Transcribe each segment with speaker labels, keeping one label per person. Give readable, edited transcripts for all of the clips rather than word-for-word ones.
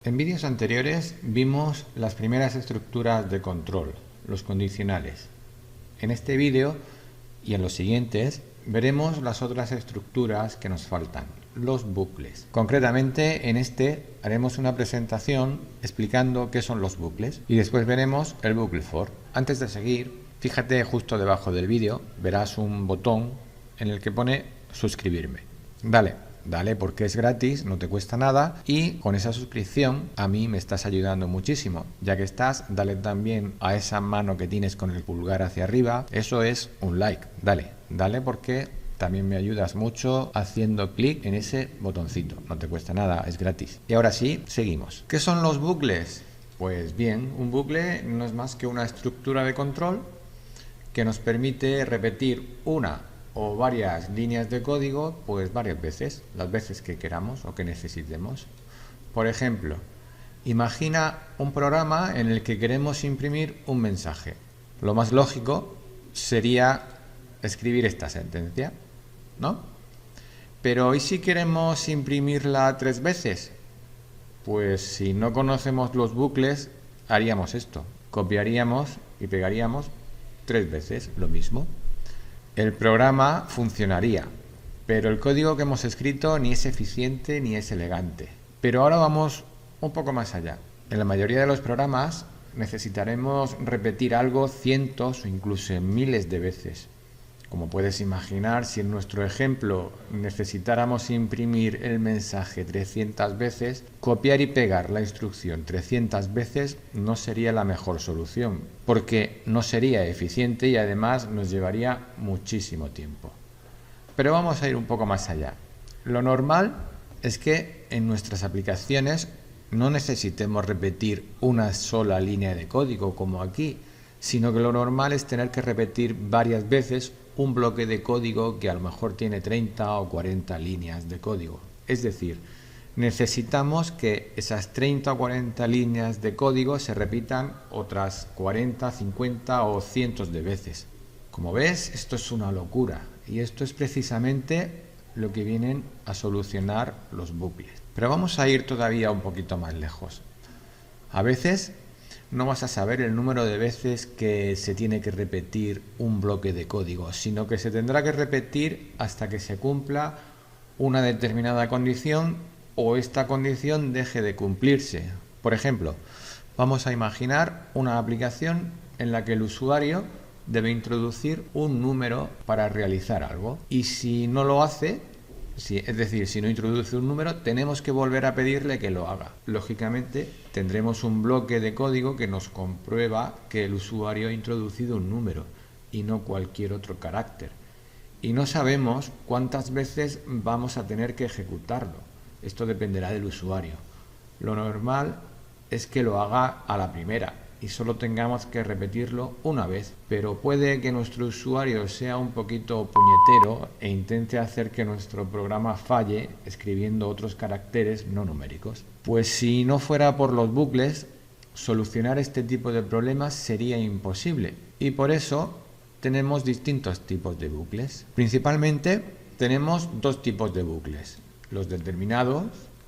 Speaker 1: En vídeos anteriores vimos las primeras estructuras de control, los condicionales. En este vídeo y en los siguientes veremos las otras estructuras que nos faltan, los bucles. Concretamente en este haremos una presentación explicando qué son los bucles y después veremos el bucle for. Antes de seguir, fíjate justo debajo del vídeo, verás un botón en el que pone suscribirme. Dale porque es gratis, no te cuesta nada y con esa suscripción a mí me estás ayudando muchísimo. Ya que estás, dale también a esa mano que tienes con el pulgar hacia arriba, eso es un like. Dale porque también me ayudas mucho haciendo clic en ese botoncito. No te cuesta nada, es gratis. Y ahora sí, seguimos. ¿Qué son los bucles? Pues bien, un bucle no es más que una estructura de control que nos permite repetir una o varias líneas de código pues varias veces, las veces que queramos o que necesitemos. Por ejemplo, imagina un programa en el que queremos imprimir un mensaje. Lo más lógico sería escribir esta sentencia, ¿no? Pero ¿y si queremos imprimirla 3 veces? Pues si no conocemos los bucles, haríamos esto. Copiaríamos y pegaríamos 3 veces lo mismo. El programa funcionaría, pero el código que hemos escrito ni es eficiente ni es elegante. Pero ahora vamos un poco más allá. En la mayoría de los programas necesitaremos repetir algo cientos o incluso miles de veces. Como puedes imaginar, si en nuestro ejemplo necesitáramos imprimir el mensaje 300 veces, copiar y pegar la instrucción 300 veces no sería la mejor solución, porque no sería eficiente y además nos llevaría muchísimo tiempo. Pero vamos a ir un poco más allá. Lo normal es que en nuestras aplicaciones no necesitemos repetir una sola línea de código como aquí, sino que lo normal es tener que repetir varias veces un bloque de código que a lo mejor tiene 30 o 40 líneas de código. Es decir, necesitamos que esas 30 o 40 líneas de código se repitan otras 40, 50 o cientos de veces. Como ves, esto es una locura y esto es precisamente lo que vienen a solucionar los bucles. Pero vamos a ir todavía un poquito más lejos. A veces no vas a saber el número de veces que se tiene que repetir un bloque de código, sino que se tendrá que repetir hasta que se cumpla una determinada condición o esta condición deje de cumplirse. Por ejemplo, vamos a imaginar una aplicación en la que el usuario debe introducir un número para realizar algo y si no lo hace, es decir, si no introduce un número, tenemos que volver a pedirle que lo haga. Lógicamente, tendremos un bloque de código que nos comprueba que el usuario ha introducido un número y no cualquier otro carácter. Y no sabemos cuántas veces vamos a tener que ejecutarlo. Esto dependerá del usuario. Lo normal es que lo haga a la primera y solo tengamos que repetirlo una vez, pero puede que nuestro usuario sea un poquito puñetero e intente hacer que nuestro programa falle escribiendo otros caracteres no numéricos. Pues si no fuera por los bucles, solucionar este tipo de problemas sería imposible y por eso tenemos distintos tipos de bucles. Principalmente tenemos dos tipos de bucles, los determinados,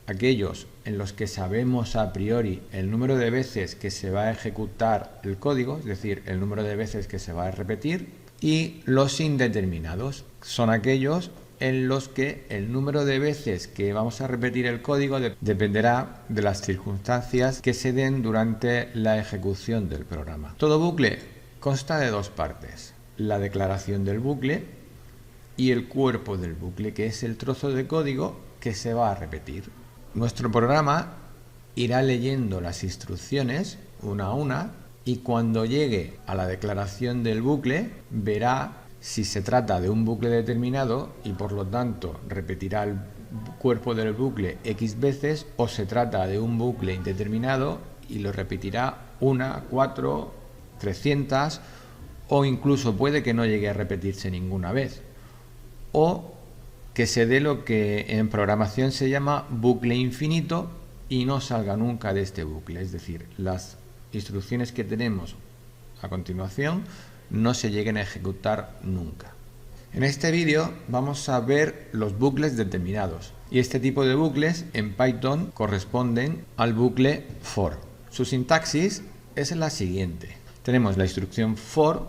Speaker 1: aquellos en los que sabemos a priori el número de veces que se va a ejecutar el código, es decir, el número de veces que se va a repetir, y los indeterminados, son aquellos en los que el número de veces que vamos a repetir el código dependerá de las circunstancias que se den durante la ejecución del programa. Todo bucle consta de dos partes, la declaración del bucle y el cuerpo del bucle, que es el trozo de código que se va a repetir. Nuestro programa irá leyendo las instrucciones una a una y cuando llegue a la declaración del bucle verá si se trata de un bucle determinado y por lo tanto repetirá el cuerpo del bucle X veces o se trata de un bucle indeterminado y lo repetirá 1, 4, 300 o incluso puede que no llegue a repetirse ninguna vez o que se dé lo que en programación se llama bucle infinito y no salga nunca de este bucle, es decir, las instrucciones que tenemos a continuación no se lleguen a ejecutar nunca. En este vídeo vamos a ver los bucles determinados y este tipo de bucles en Python corresponden al bucle for. Su sintaxis es la siguiente. Tenemos la instrucción for,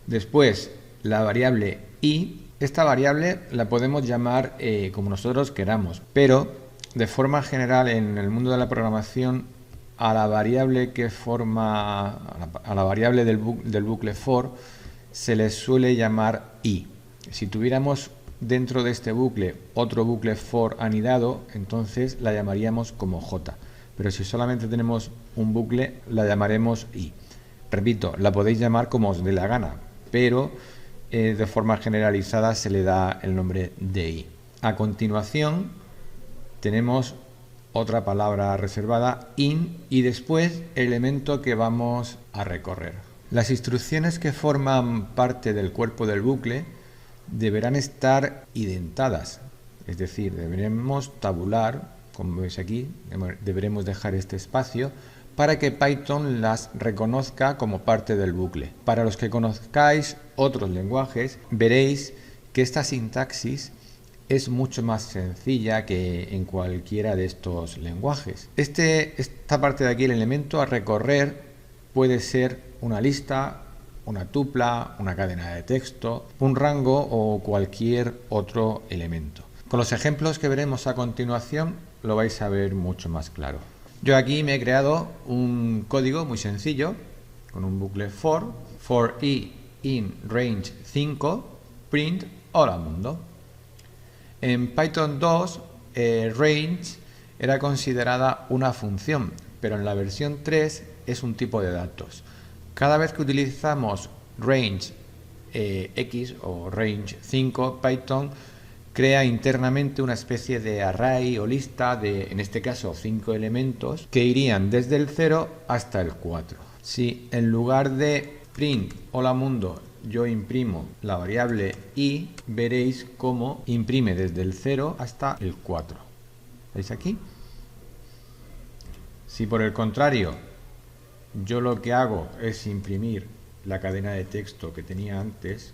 Speaker 1: después la variable i. Esta variable la podemos llamar como nosotros queramos, pero de forma general en el mundo de la programación a la variable que forma a la variable del bucle for se le suele llamar i. Si tuviéramos dentro de este bucle otro bucle for anidado, entonces la llamaríamos como j, pero si solamente tenemos un bucle la llamaremos i. Repito, la podéis llamar como os dé la gana, pero de forma generalizada se le da el nombre de i. A continuación tenemos otra palabra reservada, in, y después el elemento que vamos a recorrer. Las instrucciones que forman parte del cuerpo del bucle deberán estar indentadas, es decir, deberemos tabular, como veis aquí, deberemos dejar este espacio para que Python las reconozca como parte del bucle. Para los que conozcáis otros lenguajes, veréis que esta sintaxis es mucho más sencilla que en cualquiera de estos lenguajes. Esta parte de aquí, el elemento a recorrer, puede ser una lista, una tupla, una cadena de texto, un rango o cualquier otro elemento. Con los ejemplos que veremos a continuación lo vais a ver mucho más claro. Yo aquí me he creado un código muy sencillo con un bucle for i in range 5 print hola mundo. En Python 2 range era considerada una función, pero en la versión 3 es un tipo de datos. Cada vez que utilizamos range X o range 5, Python crea internamente una especie de array o lista de, en este caso, 5 elementos que irían desde el 0 hasta el 4. Si en lugar de print hola mundo yo imprimo la variable i, veréis cómo imprime desde el 0 hasta el 4. ¿Veis aquí? Si por el contrario yo lo que hago es imprimir la cadena de texto que tenía antes,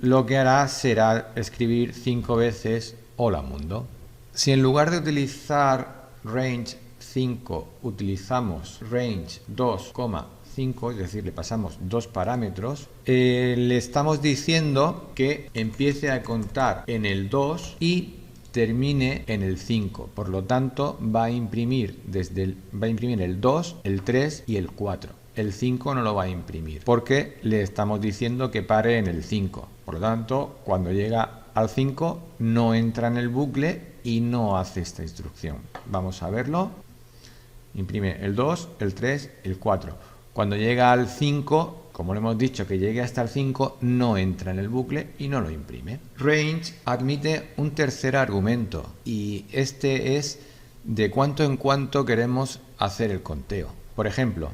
Speaker 1: lo que hará será escribir 5 veces hola mundo. Si en lugar de utilizar range 5 utilizamos range 2,5, es decir, le pasamos 2 parámetros, le estamos diciendo que empiece a contar en el 2 y termine en el 5. Por lo tanto, va a imprimir el 2, el 3 y el 4. El 5 no lo va a imprimir porque le estamos diciendo que pare en el 5. Por lo tanto, cuando llega al 5 no entra en el bucle y no hace esta instrucción. Vamos a verlo. Imprime el 2, el 3, el 4. Cuando llega al 5, como le hemos dicho que llegue hasta el 5, no entra en el bucle y no lo imprime. Range admite un tercer argumento y este es de cuánto en cuánto queremos hacer el conteo. Por ejemplo,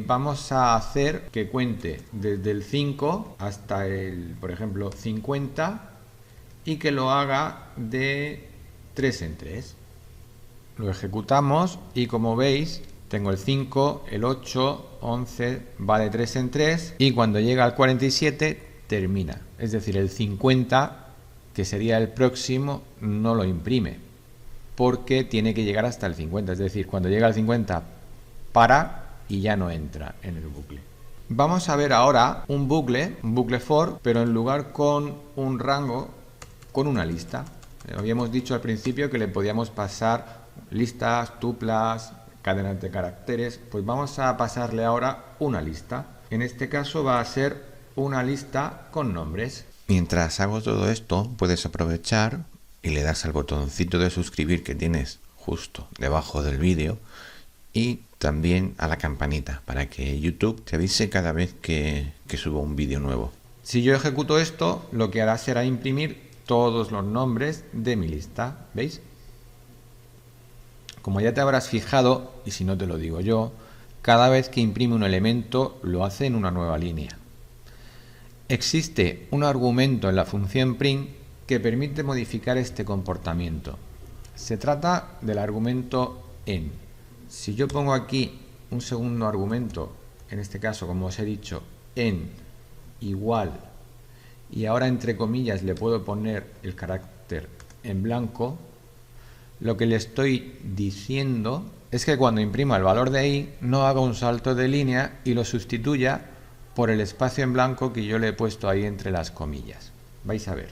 Speaker 1: vamos a hacer que cuente desde el 5 hasta el, por ejemplo, 50 y que lo haga de 3 en 3. Lo ejecutamos y como veis tengo el 5, el 8, 11, va de 3 en 3 y cuando llega al 47 termina. Es decir, el 50, que sería el próximo, no lo imprime porque tiene que llegar hasta el 50. Es decir, cuando llega al 50 para y ya no entra en el bucle. Vamos a ver ahora un bucle for, pero en lugar con un rango, con una lista. Habíamos dicho al principio que le podíamos pasar listas, tuplas, cadenas de caracteres, pues vamos a pasarle ahora una lista. En este caso va a ser una lista con nombres.
Speaker 2: Mientras hago todo esto, puedes aprovechar y le das al botoncito de suscribir que tienes justo debajo del vídeo y también a la campanita para que YouTube te avise cada vez que subo un vídeo nuevo.
Speaker 1: Si yo ejecuto esto, lo que hará será imprimir todos los nombres de mi lista. ¿Veis? Como ya te habrás fijado, y si no te lo digo yo, cada vez que imprime un elemento lo hace en una nueva línea. Existe un argumento en la función print que permite modificar este comportamiento. Se trata del argumento en. Si yo pongo aquí un segundo argumento, en este caso, como os he dicho, en, igual, y ahora entre comillas le puedo poner el carácter en blanco, lo que le estoy diciendo es que cuando imprima el valor de i no haga un salto de línea y lo sustituya por el espacio en blanco que yo le he puesto ahí entre las comillas. Vais a ver.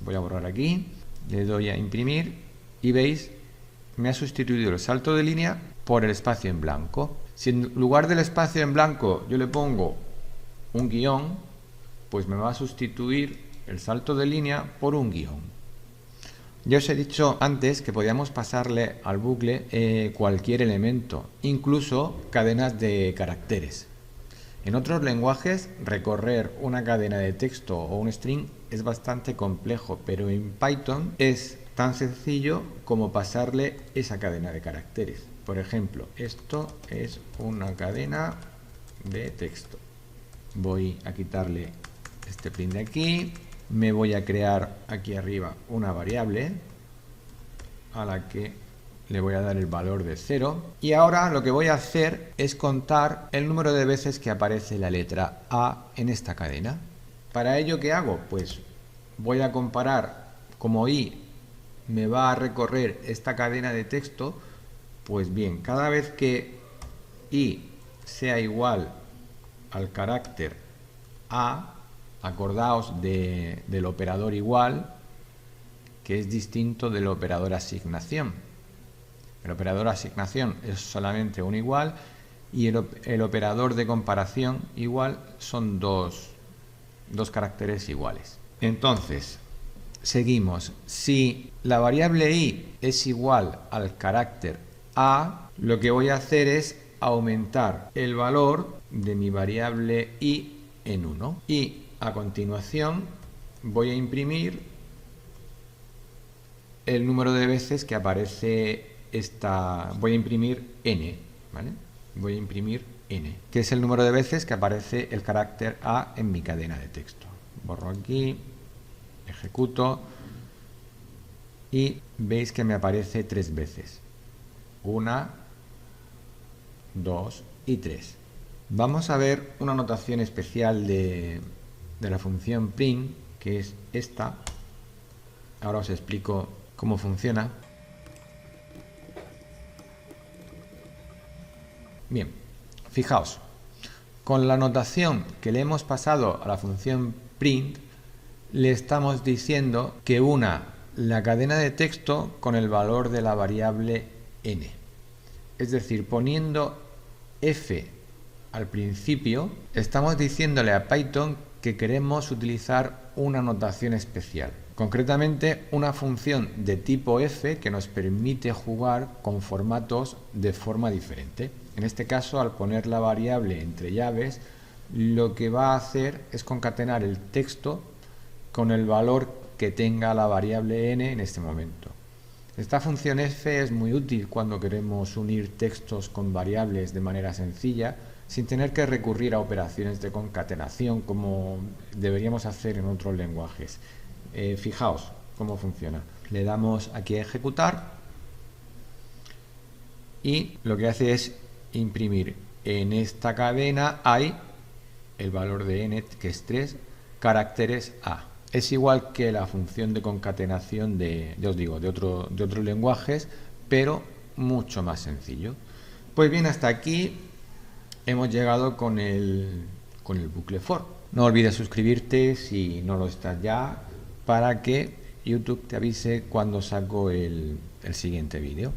Speaker 1: Voy a borrar aquí, le doy a imprimir y veis, me ha sustituido el salto de línea por el espacio en blanco. Si en lugar del espacio en blanco yo le pongo un guión, pues me va a sustituir el salto de línea por un guión. Ya os he dicho antes que podíamos pasarle al bucle cualquier elemento, incluso cadenas de caracteres. En otros lenguajes, recorrer una cadena de texto o un string es bastante complejo, pero en Python es tan sencillo como pasarle esa cadena de caracteres. Por ejemplo, esto es una cadena de texto. Voy a quitarle este print de aquí. Me voy a crear aquí arriba una variable a la que le voy a dar el valor de 0. Y ahora lo que voy a hacer es contar el número de veces que aparece la letra A en esta cadena. ¿Para ello qué hago? Pues voy a comparar, como i me va a recorrer esta cadena de texto, pues bien, cada vez que i sea igual al carácter A, acordaos del operador igual, que es distinto del operador asignación. El operador asignación es solamente un igual y el operador de comparación igual son dos caracteres iguales. Entonces, seguimos. Si la variable i es igual al carácter A, lo que voy a hacer es aumentar el valor de mi variable i en 1. Y a continuación voy a imprimir el número de veces que aparece voy a imprimir n, ¿vale? Voy a imprimir n, que es el número de veces que aparece el carácter A en mi cadena de texto. Borro aquí, ejecuto y veis que me aparece 3 veces. 1, 2 y 3. Vamos a ver una notación especial de la función print, que es esta. Ahora os explico cómo funciona. Bien, fijaos, con la notación que le hemos pasado a la función print, le estamos diciendo que una la cadena de texto con el valor de la variable n. Es decir, poniendo f al principio, estamos diciéndole a Python que queremos utilizar una notación especial. Concretamente, una función de tipo f que nos permite jugar con formatos de forma diferente. En este caso, al poner la variable entre llaves, lo que va a hacer es concatenar el texto con el valor que tenga la variable n en este momento. Esta función f es muy útil cuando queremos unir textos con variables de manera sencilla, sin tener que recurrir a operaciones de concatenación como deberíamos hacer en otros lenguajes. Fijaos cómo funciona. Le damos aquí a ejecutar y lo que hace es imprimir en esta cadena hay el valor de n, que es 3, caracteres A. Es igual que la función de concatenación ya os digo, de otros lenguajes, pero mucho más sencillo. Pues bien, hasta aquí hemos llegado con el bucle for. No olvides suscribirte si no lo estás ya, para que YouTube te avise cuando saco el siguiente vídeo.